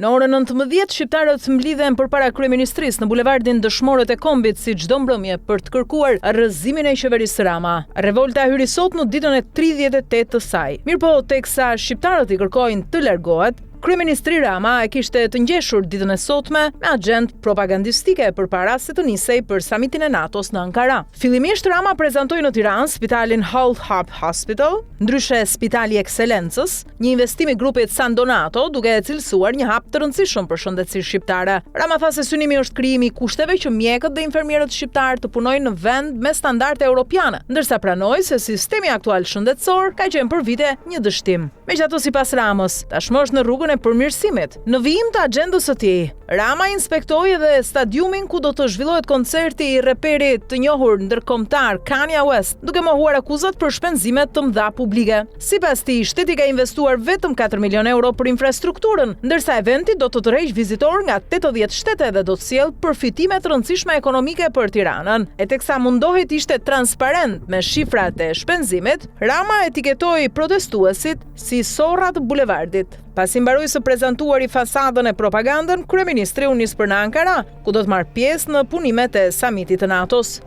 Në orën 19, shqiptarët mblidhen përpara kryeministrisë në bulevardin Dëshmorët e Kombit si çdo mbrëmje për të kërkuar rrëzimin e qeverisë Rama. Revolta hyri sot në ditën e 38 të saj. Mirëpo, teksa shqiptarët i kërkojnë të largohet, kryeministri Rama e kishte të ngjeshur ditën e sotme me agjendë propagandistike përpara se të nisej për samitin e NATO-s në Ankara. Fillimisht Rama prezantoi në Tiranë spitalin Hull Hub Hospital, ndryshe Spitali Ekselencës, një investim i grupit San Donato, duke e cilësuar një hap të rëndësishëm për shëndetësinë shqiptare. Rama tha se synimi është krijimi i kushteve që mjekët dhe infermierët shqiptar të punojnë në vend me standarde europiane, ndërsa pranoi se sistemi aktual shëndetësor ka qenë për vite një dështim. Megjithatë, sipas Ramës, tashmë është në rrugën e përmirësimit. Në vijim të agjendës së tij, Rama inspektoi edhe stadiumin ku do të zhvillohet koncerti i reperit të njohur ndërkombëtar Kanye West, duke mohuar akuzat për shpenzime të mëdha publike. Sipas tij, shteti ka investuar vetëm 4 milion euro për infrastrukturën, ndërsa eventi do të tërheqë vizitor nga 80 shtete dhe do të sjellë përfitime të rëndësishme ekonomike për Tiranën. E teksa mundohet të ishte transparent me shifrat e shpenzimit, Rama etiketoi protestuesit si sorra të bulevardit. Pasi mbaroi së prezantuari fasadën e propagandën, kryeministri u nis për në Ankara, ku do të marrë pjesë në punimet e samitit të NATO-s.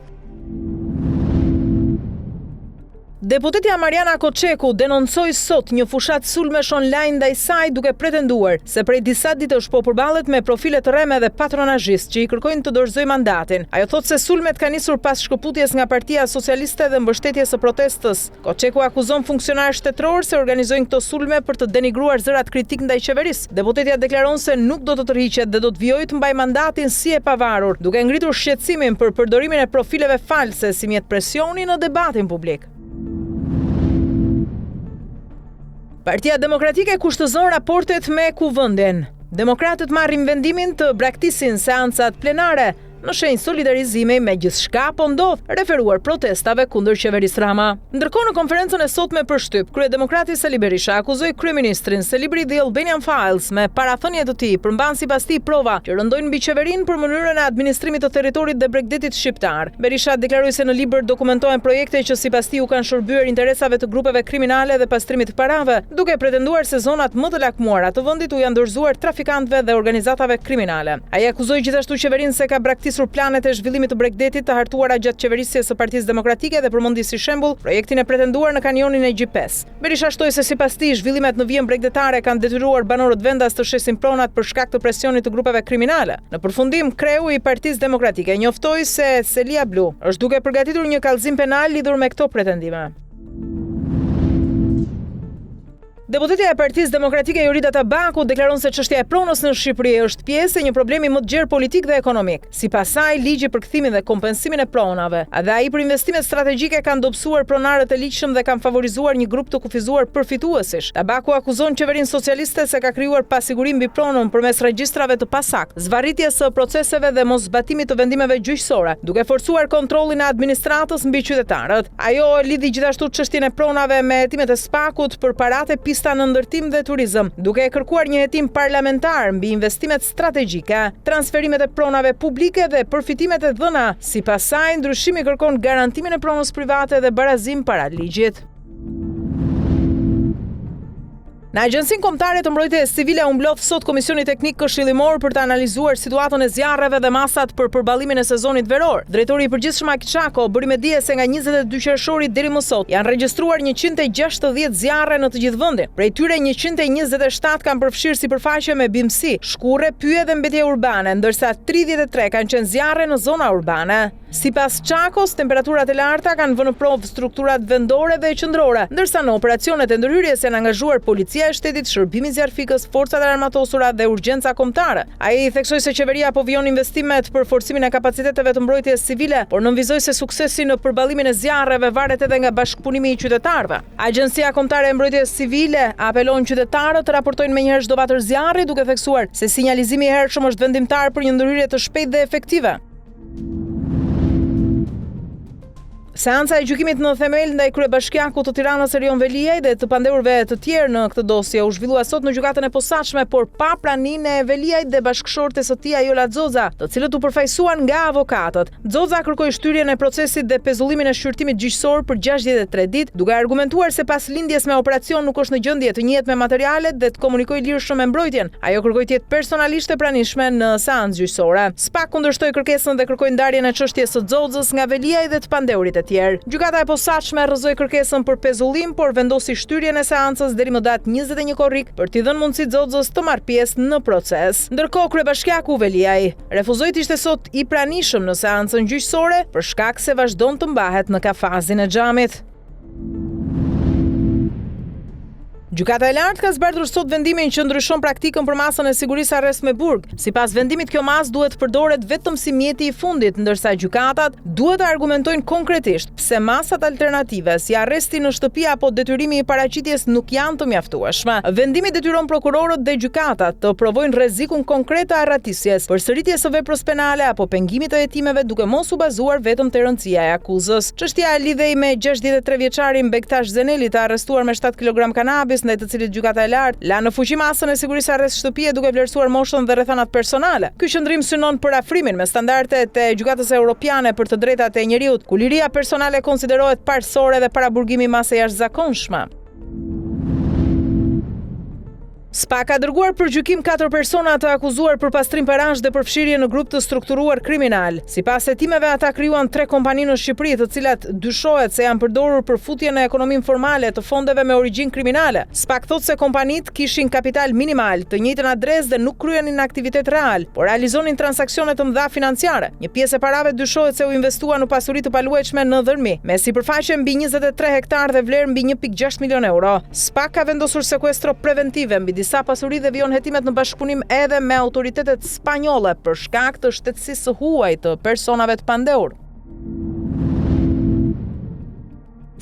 Deputetja Mariana Koçeku denoncoi sot një fushat sulmesh online ndaj saj duke pretenduar se prej disa ditësh po përballet me profile të rreme dhe patronazhist që i kërkojnë të dorëzojë mandatin. Ajo thotë se sulmet kanë nisur pas shkëputjes nga Partia Socialiste dhe mbështetjes së protestës. Koçeku akuzon funksionarë shtetëror se organizojnë këto sulme për të denigruar zërat kritik ndaj qeverisë. Deputetja deklaron se nuk do të tërhiqet dhe do të vijojë të mbajë mandatin si e pavarur, duke ngritur shqetësimin për përdorimin e profileve false si mjet presioni në debatin publik. Partia Demokratike kushtëzon raportet me Kuvendin. Demokratët marrin vendimin të braktisin seancat plenare në shenjë solidarizimi me gjithçka po ndodh, referuar protestave kundër qeverisë Rama. Ndërkohë, në konferencën e sotme për shtyp, kryedemokrati Sali Berisha akuzoi kryeministrin se libri The Albanian Files me parathënie të tij përmban sipas tij prova që rëndojnë mbi qeverinë për mënyrën e administrimit të territorit dhe Bregdetit shqiptar. Berisha deklaroi se në libër dokumentohen projekte që sipas tij u kanë shërbyer interesave të grupeve kriminale dhe pastrimit të parave, duke pretenduar se zonat më të lakmuara të vendit u janë dorëzuar trafikantëve dhe organizatave kriminale. Ai akuzoi gjithashtu qeverinë se ka braktisur planet e zhvillimit të Bregdetit të hartuara gjatë qeverisjes së Partisë Demokratike dhe përmendi si shembull projektin e pretenduar në kanionin e Gjipes. Berisha shtoi se sipas tij zhvillimet në vijën bregdetare kanë detyruar banorët vendas të shesin pronat për shkak të presionit të grupeve kriminale. Në përfundim, kreu i Partisë Demokratike njoftoi se Selia Blu është duke përgatitur një kallëzim penal lidhur me këto pretendime. Deputetja e Partisë Demokratike Jorida Tabaku deklaron se çështja e pronës në Shqipëri është pjesë e një problemi më të gjerë politik dhe ekonomik. Sipas saj, ligji për kthimin dhe kompensimin e pronave, dhe ai për investimet strategjike kanë dobësuar pronarët e ligjshëm dhe kanë favorizuar një grup të kufizuar përfituesish. Tabaku akuzon qeverinë socialiste se ka krijuar pasigurim mbi pronën përmes regjistrave të pasakt, zvarritjes së proceseve dhe moszbatimit të vendimeve gjyqësore, duke forcuar kontrollin e administratës mbi qytetarët. Ajo lidhi gjithashtu çështjen e pronave me hetimet e SPAK-ut për paratë në ndërtim dhe turizëm, duke e kërkuar një hetim parlamentar mbi investimet strategjike, transferimet e pronave publike dhe përfitimet e dhëna. Sipas saj, ndryshimi kërkon garantimin e pronës private dhe barazim para ligjit. Në Agjencinë Kombëtare të Mbrojtjes Civile u mblodh sot Komisioni Teknik Këshillimor për të analizuar situatën e zjarreve dhe masat për përballimin e sezonit veror. Drejtori i përgjithshëm Aki Çako bëri me dije se nga 22 qershori deri më sot janë regjistruar 160 zjarre në të gjithë vendin. Prej tyre 127 kanë përfshirë sipërfaqe me bimësi, shkurre, pyje dhe mbetje urbane, ndërsa 33 kanë qenë zjarre në zona urbane. Sipas Çakos, temperaturat e larta kanë vënë në provë strukturat vendore dhe qendrore, ndërsa në operacionet e ndërhyrjes janë angazhuar policia e shtetit, shërbimi zjarfikës, forcat e armatosura dhe urgjenca kombëtare. Ai theksoi se qeveria po vijon investimet për forcimin e kapaciteteve të mbrojtjes civile, por nënvizoi se suksesi në përballimin e zjarreve varet edhe nga bashkëpunimi i qytetarëve. Agjencia Kombëtare e Mbrojtjes Civile apelon qytetarët të raportojnë menjëherë çdo vatër zjarri, duke theksuar se sinjalizimi i hershëm është vendimtar për një ndërhyrje të shpejtë dhe efektive. Seanca e gjykimit në themel ndaj kryebashkiakut të Tiranës Erion Veliaj dhe të pandeurve të tjerë në këtë dosje u zhvillua sot në gjykatën e posaçme, por pa praninë e Veliajt dhe bashkëshortes së tij Ajola Xoza, të cilët u përfaqësuan nga avokatët. Xoza kërkoi shtyrjen e procesit dhe pezullimin e shqyrtimit gjyqësor për 63 ditë, duke argumentuar se pas lindjes me operacion nuk është në gjendje të njihet me materialet dhe të komunikojë lirshëm me mbrojtjen. Ajo kërkoi të jetë personalisht e pranishme në seancë gjyqësore. SPAK kundërshtoi kërkesën dhe kërkoi ndarjen e çështjes së Xozës nga Veliaj dhe të pandeurit e tjerë. Gjykata e posaçme rrëzoi kërkesën për pezullim, por vendosi shtyrjen e seancës deri më datë 21 korrik për t'i dhënë mundësi Xozës të marrë pjesë në proces. Ndërkohë kryebashkiaku Veliaj refuzoi të ishte sot i pranishëm në seancën gjyqësore për shkak se vazhdon të mbahet në kafazin e xhamit. Gjykata e lartë ka zbardhur sot vendimin që ndryshon praktikën për masën e sigurisë arrest me burg. Sipas vendimit, kjo masë duhet përdoret vetëm si mjeti i fundit, ndërsa gjykatat duhet të argumentojnë konkretisht pse masat alternative si arresti në shtëpi apo detyrimi i paraqitjes nuk janë të mjaftueshme. Vendimi detyron prokurorët dhe gjykatat të provojnë rrezikun konkret të arratisjes, përsëritjes së veprës penale apo pengimit të hetimeve duke mos u bazuar vetëm te rëndësia e akuzës. Çështja e lidhej me 63 vjeçarin Bektash Zeneli, të arrestuar me 7 kg kanabis, ndaj të cilit gjykata e lartë la në fuqi masën e sigurisë arrest shtëpie duke vlerësuar moshën dhe rrethanat personale. Ky qëndrim synon për afrimin me standardet e gjykatës europiane për të drejtat e njeriut, ku liria personale konsiderohet parësore dhe paraburgimi mase jashtëzakonshme. SPAK ka dërguar për gjykim 4 persona të akuzuar për pastrim parash dhe përfshirje në grup të strukturuar kriminal. Sipas hetimeve, ata krijuan 3 kompani në Shqipëri, të cilat dyshohet se janë përdorur për futje në ekonominë formale të fondeve me origjinë kriminale. SPAK thotë se kompanitë kishin kapital minimal, të njëjtën adresë dhe nuk kryenin aktivitet real, por realizonin transaksione të mëdha financiare. Një pjesë e parave dyshohet se u investua në pasuri të paluajtshme në dhërmi, me sipërfaqe mbi 23 hektar dhe vlerë mbi 1.6 milion euro. SPAK ka vendosur sekuestro preventive mbi disa pasuri dhe vijon hetimet në bashkëpunim edhe me autoritetet spanjolle për shkak të shtetësisë së huaj të personave të pandehur.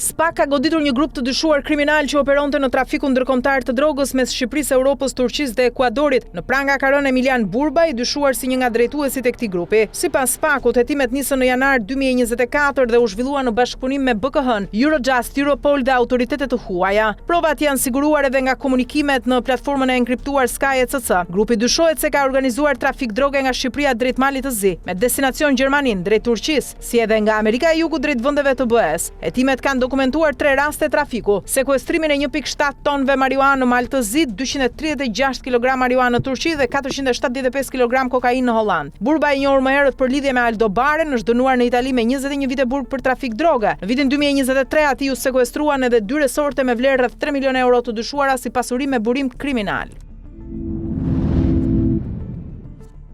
SPAK ka goditur një grup të dyshuar kriminal që operonte në trafikun ndërkombëtar të drogës mes Shqipërisë, Europës, Turqisë dhe Ekuadorit. Në pranga ka rënë Emilian Burba, i dyshuar si një nga drejtuesit e këtij grupi. Sipas SPAK-ut, hetimet nisën në janar 2024 dhe u zhvillua në bashkëpunim me BKH-n, Eurojust, Europol dhe autoritetet të huaja. Provat janë siguruar edhe nga komunikimet në platformën e enkriptuar Sky ECC. Grupi dyshohet se ka organizuar trafik droge nga Shqipëria drejt Malit të Zi, me destinacion Gjermanin drejt Turqisë, si edhe nga Amerika e Jugut drejt vendeve të BE-s. Hetimet kanë dokumentuar 3 raste trafiku: sekuestrimin e 1.7 tonëve marijuanë në Malë të Zi, 236 kg marijuanë në Turqi dhe 475 kg kokainë në Holland. Burba, i njohur më herët për lidhje me Aldo Baren, është dënuar në Itali me 21 vite burg për trafik droge. Në vitin 2023 atij u sekuestruan edhe 2 resorte me vlerë rreth 3 milionë euro të dyshuara si pasuri me burim kriminal.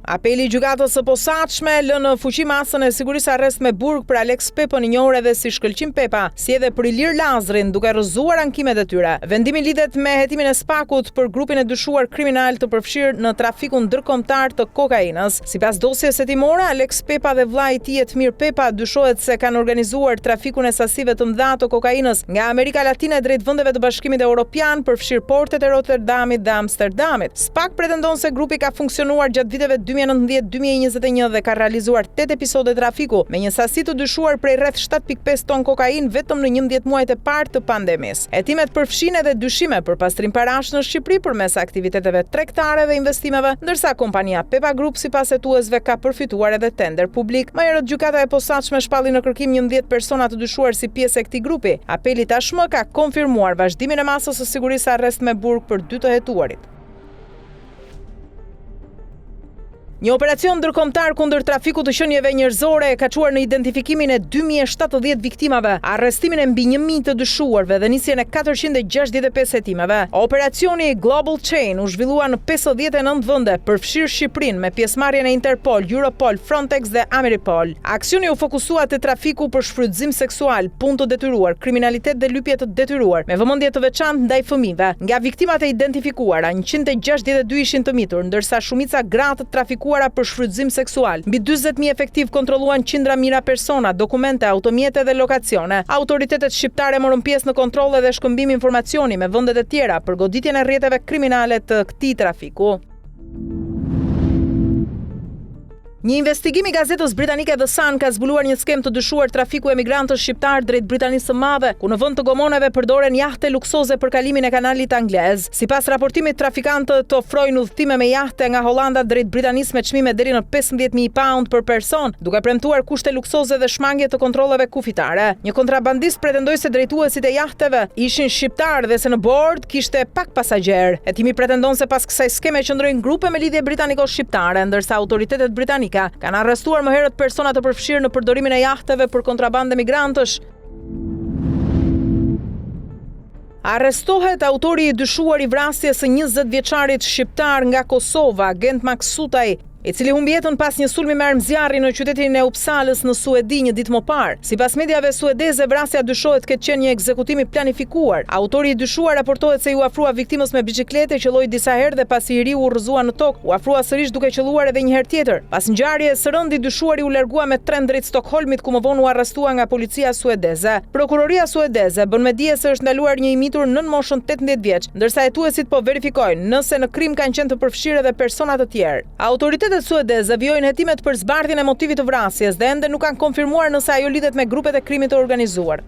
Apeli i gjykatës së posaçme lë në fuqi masën e sigurisë arrest me burg për Alex Pepën, i njohur edhe si Shkëlqim Pepa, si edhe për Ilir Lazrin, duke rrëzuar ankimet e tyre. Vendimi lidhet me hetimin e SPAK-ut për grupin e dyshuar kriminal të përfshirë në trafikun ndërkombëtar të kokainës. Sipas dosjes hetimore, Alex Pepa dhe vllai i tij Etmir Pepa dyshohet se kanë organizuar trafikun e sasive të mëdha të kokainës nga Amerika Latine drejt vendeve të Bashkimit Evropian, përfshirë portet e Rotterdamit dhe Amsterdamit. SPAK pretendon se grupi ka funksionuar gjatë viteve 2019-2021 dhe ka realizuar 8 episode trafiku me një sasi të dyshuar prej rreth 7.5 ton kokainë vetëm në 11 muajt e parë të pandemisë. Hetimet përfshin edhe dyshime për pastrim parash në Shqipëri përmes aktiviteteve tregtare dhe investimeve, ndërsa kompania Pepa Group sipas hetuesve ka përfituar edhe tender publik. Më herët gjykata e posaçme shpalli në kërkim 11 persona të dyshuar si pjesë e këtij grupi. Apeli tashmë ka konfirmuar vazhdimin e masës së sigurisë arrest me burg për 2 të hetuarit. Një operacion ndërkombëtar kundër trafikut të qenieve njerëzore ka çuar në identifikimin e 2070 viktimave, arrestimin e mbi 1000 të dyshuarve dhe nisjen e 465 hetimeve. Operacioni Global Chain u zhvillua në 59 vende, përfshirë Shqipërinë me pjesëmarrjen e Interpol, Europol, Frontex dhe Ameripol. Aksioni u fokusua te trafiku për shfrytëzim seksual, punë të detyruar, kriminalitet dhe lypje të detyruar, me vëmendje të veçantë ndaj fëmijëve. Nga viktimat e identifikuara, 162 ishin të mitur, ndërsa shumica gratë trafikuara për shfrytëzim seksual. Mbi 40.000 efektiv kontrolluan qindra mijëra persona, dokumente, automjete dhe lokacione. Autoritetet shqiptare morën pjesë në kontrolle dhe shkëmbim informacioni me vendet e tjera për goditjen e rrjeteve kriminale të këtij trafiku. Një investigim i gazetës britanike The Sun ka zbuluar një skem të dyshuar trafiku emigrantësh shqiptar drejt Britanisë së Madhe, ku në vend të gomonave përdoren jahte luksoze për kalimin e kanalit anglez. Sipas raportimit, trafikantët ofrojnë udhëtime me jahte nga Hollanda drejt Britanisë me çmime deri në 15.000 pound për person, duke premtuar kushte luksoze dhe shmangje të kontrolleve kufitare. Një kontrabandist pretendoi se drejtuesit e jahteve ishin shqiptar dhe se në bord kishte pak pasagjer. Hetimi pretendon se pas kësaj skeme qëndrojnë grupe me lidhje britaniko-shqiptare, ndërsa autoritetet britanika kanë arrestuar më herët persona të përfshirë në përdorimin e jahteve për kontrabandë migrantësh. Arrestohet autori i dyshuar i vrasjes së 20 vjeçarit shqiptar nga Kosova, Gent Maksutaj, i cili humbi jetën pas një sulmi me armëzjarri në qytetin e Uppsalës në Suedi një ditë më parë. Sipas mediave suedeze, vrasja dyshohet këtë qenë një ekzekutim i planifikuar. Autori i dyshuar raportohet se i afrua viktimës me biçiklete, qelloi disa herë dhe pasi i riu u rrëzua në tokë, u afrua sërish duke qelluar edhe një herë tjetër. Pas ngjarjes së rëndi, dyshuari u largua me tren drejt Stockholmit, ku më vonë u arrestua nga policia suedeze. Prokuroria suedeze bën me dije se është ndaluar një i mitur nën moshën 18 vjeç, ndërsa hetuesit po verifikojnë nëse në krim kanë qenë të përfshirë edhe persona të tjerë. Autoritetet suedeze vijojnë hetimet për zbardhjen e motivit të vrasjes dhe ende nuk kanë konfirmuar nëse ajo lidhet me grupet e krimit të organizuar.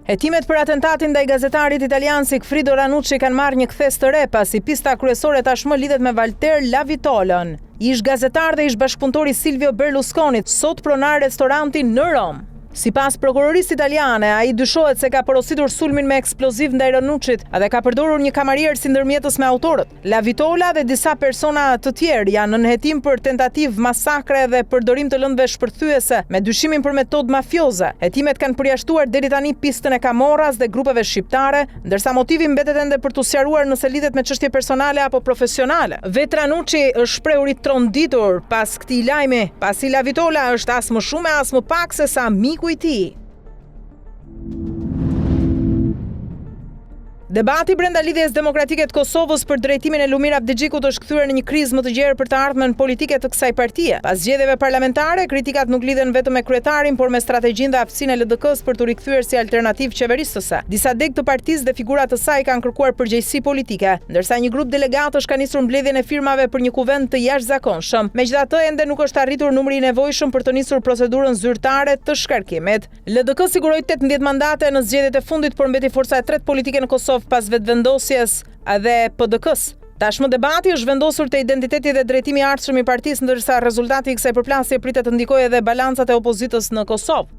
Hetimet për atentatin ndaj gazetarit italian Sigfrido Ranucci kanë marrë një kthes të re pasi pista kryesore tashmë lidhet me Walter Lavitolën, ish gazetar dhe ish bashkëpunëtor i Silvio Berlusconit, sot pronar restoranti në Rom. Sipas prokurorisë italiane, ai dyshohet se ka porositur sulmin me eksploziv ndaj Ranucit dhe ka përdorur një kamarier si ndërmjetës me autorët. Lavitola dhe disa persona të tjerë janë në hetim për tentativë masakre dhe përdorim të lëndëve shpërthyese me dyshimin për metodë mafioze. Hetimet kanë përjashtuar deri tani pistën e Camorras dhe grupeve shqiptare, ndërsa motivi mbetet ende për t'u sqaruar nëse lidhet me çështje personale apo profesionale. Vet Ranucci është shprehur i tronditur pas këtij lajmi, pasi Lavitola është as më shumë as më pak se sa miku i tij. Debati brenda lidhjes demokratike të Kosovës për drejtimin e Lumir Abdixhikut është kthyer në një krizë më të gjerë për të ardhmen politike të kësaj partie. Pas zgjedhjeve parlamentare, kritikat nuk lidhen vetëm me kryetarin, por me strategjinë dhe aftësinë e LDK-s për të rikthyer si alternativë qeverisëse. Disa deg të partisë dhe figura të saj kanë kërkuar përgjegjësi politike, ndërsa një grup delegatësh ka nisur mbledhjen e firmave për një kuvend të jashtëzakonshëm. Megjithatë, ende nuk është arritur numri i nevojshëm për të nisur procedurën zyrtare të shkarkimit. LDK siguroi 18 mandate në zgjedhjet e fundit, por mbeti forca e tretë politike në Kosovë pas vetëvendosjes dhe PDK-s. Tashmë debati është vendosur te identiteti dhe drejtimi i ardhshëm i partisë, ndërsa rezultati i kësaj përplasje pritet të ndikojë edhe balancat e opozitës në Kosovë.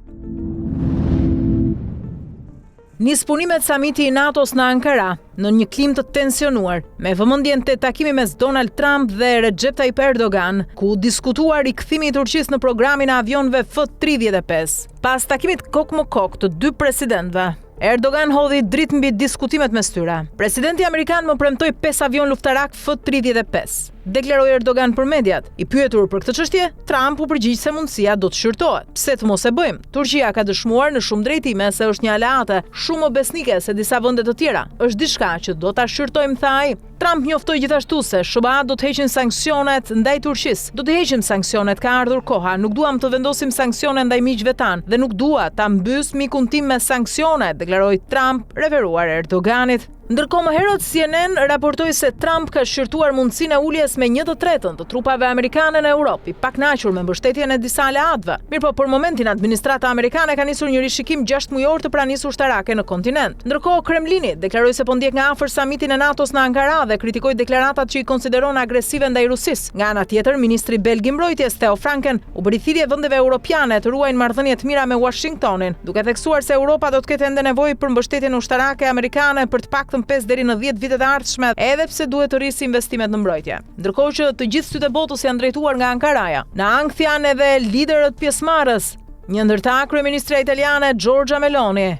Nis punimet samiti i NATO-s në Ankara në një klim të tensionuar, me vëmendjen te takimi mes Donald Trump dhe Recep Tayyip Erdogan, ku diskutuar rikthimi i Turqisë në programin e avionëve F-35. Pas takimit kok më kok të dy presidentëve, Erdogan hodhi dritë mbi diskutimet mes tyre. Presidenti amerikan më premtoi 5 avion luftarak F-35. Deklaroi Erdogan për mediat. I pyetur për këtë çështje, Trump u përgjigj se mundësia do të shqyrtohet. Pse të mos e bëjmë? Turqia ka dëshmuar në shumë drejtime se është një aleate shumë më besnike se disa vende të tjera. Është diçka që do ta shqyrtojmë, tha ai. Trump njoftoi gjithashtu se SBA do të heqin sanksionet ndaj Turqisë. Do të heqim sanksionet, ka ardhur koha. Nuk duam të vendosim sanksione ndaj miqve tan dhe nuk dua ta mbys mikun tim me sanksione, deklaroi Trump, referuar Erdoganit. Ndërkohë, më herët CNN raportoi se Trump ka shqyrtuar mundësinë e uljes me 1/3 të trupave amerikane në Europë, i pakënaqur me mbështetjen e disa aleatëve. Mirëpo, për momentin administrata amerikane ka nisur një rishikim 6 mujor të pranisë ushtarake në kontinent. Ndërkohë, Kremlini deklaroi se po ndjek nga afër samitin e NATO-s në Ankara dhe kritikoi deklaratat që i konsideron agresive ndaj Rusisë. Nga ana tjetër, ministri belg i mbrojtjes Theo Franken u bëri thirrje vendeve europiane të ruajnë marrëdhënie të mira me Washingtonin, duke theksuar se Europa do të ketë ende nevojë për mbështetjen ushtarake amerikane për të paktën 5 deri në 10 vitet e ardhshme, edhe pse duhet të rrisë investimet në mbrojtje. Ndërkohë që të gjithë sytë e botës janë drejtuar nga Ankaraja. Në ankth janë edhe liderët pjesëmarrës, një ndër ta kryeministra italiane Giorgia Meloni,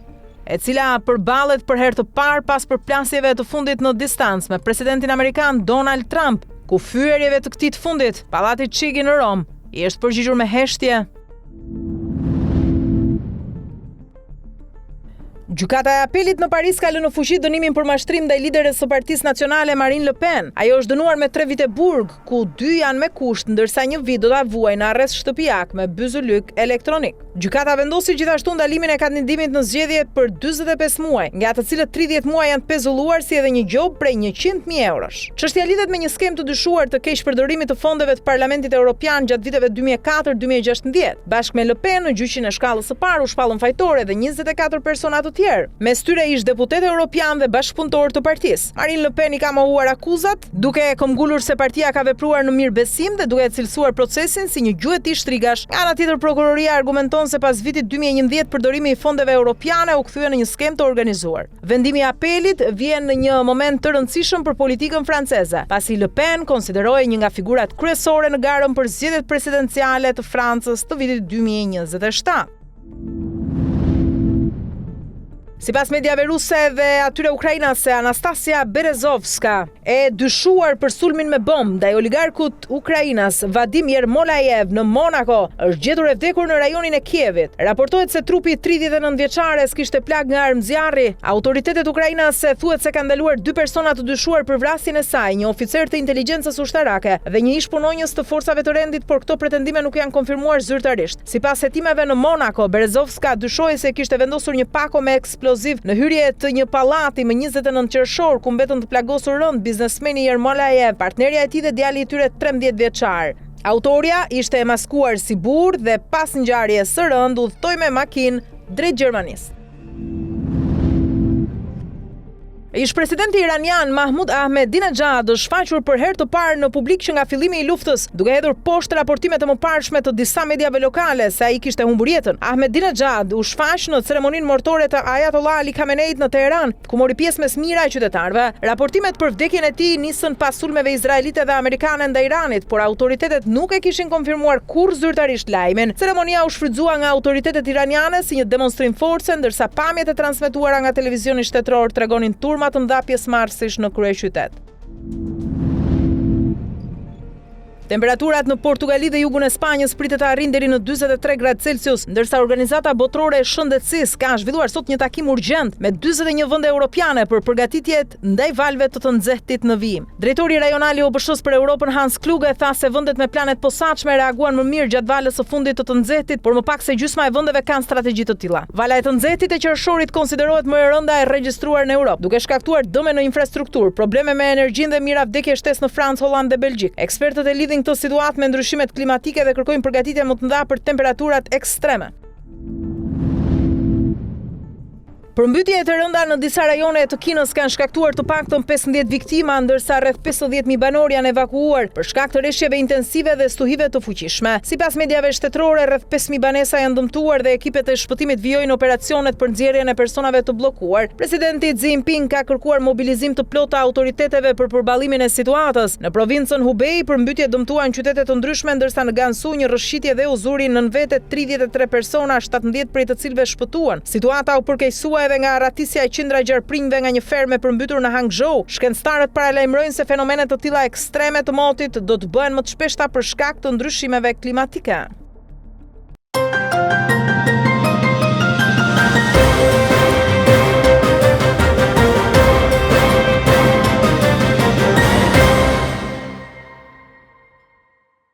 e cila përballet për herë të parë pas përplasjeve të fundit në distancë me presidentin amerikan Donald Trump, ku fyerjeve të këtij të fundit, pallati Chigi në Rom, i është përgjigjur me heshtje. Gjykata e apelit në Paris ka lënë në fuqi dënimin për mashtrim ndaj lideres së Partisë Nacionale Marine Le Pen. Ajo është dënuar me 3 vite burg, ku 2 janë me kusht, ndërsa 1 vit do ta vuajë në arrest shtëpiak me byzylyk elektronik. Gjykata vendosi gjithashtu ndalimin e kandidimit në zgjedhje për 45 muaj, nga të cilët 30 muaj janë të pezulluar si edhe një gjobë prej 100.000 eurosh. Çështja lidhet me një skem të dyshuar të keqpërdorimit të fondeve të Parlamentit Evropian gjatë viteve 2004-2016. Bashkë me Le Pen në gjyqin e shkallës së parë u shpallën fajtore dhe 24 persona të tjerë. Mes tyre ish deputet evropian dhe bashkëpunëtor të partisë. Marine Le Pen i ka mohuar akuzat, duke këmbgulur se partia ka vepruar në mirëbesim dhe duke cilësuar procesin si një gjuhëti shtrigash. Nga ana tjetër, prokuroria argumenton se pas vitit 2011 përdorimi i fondeve europiane u kthye në një skem të organizuar. Vendimi i apelit vjen në një moment të rëndësishëm për politikën franceze, pasi Le Pen konsiderohej një nga figurat kryesore në garën për zgjedhjet presidenciale të Francës të vitit 2027. Sipas mediave ruse dhe atyre ukrainase, Anastasia Berezovska e dyshuar për sulmin me bombë ndaj oligarkut ukrainas Vadim Yermolayev në Monako është gjetur e vdekur në rajonin e Kievit. Raportohet se trupi 39 vjeçares kishte plagë nga armëzjarri. Autoritetet ukrainase thuhet se kanë ndaluar 2 persona të dyshuar për vrasjen e saj, një oficer të inteligjencës ushtarake dhe një ish punonjës të forcave të rendit, por këto pretendime nuk janë konfirmuar zyrtarisht. Sipas hetimeve në Monako, Berezovska dyshohej se kishte vendosur një pako me në hyrje të një pallati më 29 qershor, ku mbetën të plagosur rënd biznesmeni Yermolayev, partnerja e tij dhe djali i tyre 13 vjeçar. Autoria ishte e maskuar si burr dhe pas ngjarjes së rënd udhtoi me makinë drejt Gjermanisë. Ish-presidenti iranian Mahmoud Ahmadinejad është shfaqur për herë të parë në publik që nga fillimi i luftës, duke hedhur poshtë raportimet e mëparshme të disa mediave lokale se ai kishte humbur jetën. Ahmadinejad u shfaq në ceremoninë mortore të Ayatollah Ali Khameneit në Teheran, ku mori pjesë mes mijëra e qytetarëve. Raportimet për vdekjen e tij nisën pas sulmeve izraelite dhe amerikane ndaj Iranit, por autoritetet nuk e kishin konfirmuar kurrë zyrtarisht lajmin. Ceremonia u shfrytëzua nga autoritetet iraniane si një demonstrim force, ndërsa pamjet e transmetuara nga televizioni shtetëror tregonin të mdha pjesëmarrësish në kryeqytet. Temperaturat në Portugali dhe jugun e Spanjës pritet të arrijnë deri në 43 gradë Celsius, ndërsa Organizata Botërore e Shëndetësisë ka zhvilluar sot një takim urgjent me 41 vende europiane për përgatitjet ndaj valve të nxehtit në vijim. Drejtori rajonal i OBSH-s për Europën Hans Kluge tha se vendet me planet posaçme reaguan më mirë gjatë valës së fundit të nxehtit, por më pak se gjysma e vendeve kanë strategji të tilla. Vala e të nxehtit e qershorit konsiderohet më e rënda e regjistruar në Europë, duke shkaktuar dëme në infrastrukturë, probleme me energjinë dhe mira vdekje shtesë në Francë, Hollandë dhe Belgjik. Ekspertët e lidhin këtë situatë me ndryshimet klimatike dhe kërkojnë përgatitje më të mëdha për temperaturat ekstreme. Përmbytje të rënda në disa rajone të Kinës kanë shkaktuar të paktën 15 viktima, ndërsa rreth 50.000 banor janë evakuuar për shkak të rreshjeve intensive dhe stuhive të fuqishme. Sipas mediave shtetërore, rreth 5.000 banesa janë dëmtuar dhe ekipet e shpëtimit vijojnë operacionet për nxjerrjen e personave të bllokuar. Presidenti Xi Jinping ka kërkuar mobilizim të plotë të autoriteteve për përballimin e situatës. Në provincën Hubei, përmbytje dëmtuan qytete të ndryshme, ndërsa në Gansu një rrëshqitje dhe u zuri nën vete 33 persona, 17 prej të cilëve shpëtuan. Situata u përkeqësua edhe nga ratisja e qindra gjarprinjve nga një fermë e përmbytur në Hangzhou. Shkencëtarët paralajmërojnë se fenomenet të tilla ekstreme të motit do të bëhen më të shpeshta për shkak të ndryshimeve klimatike.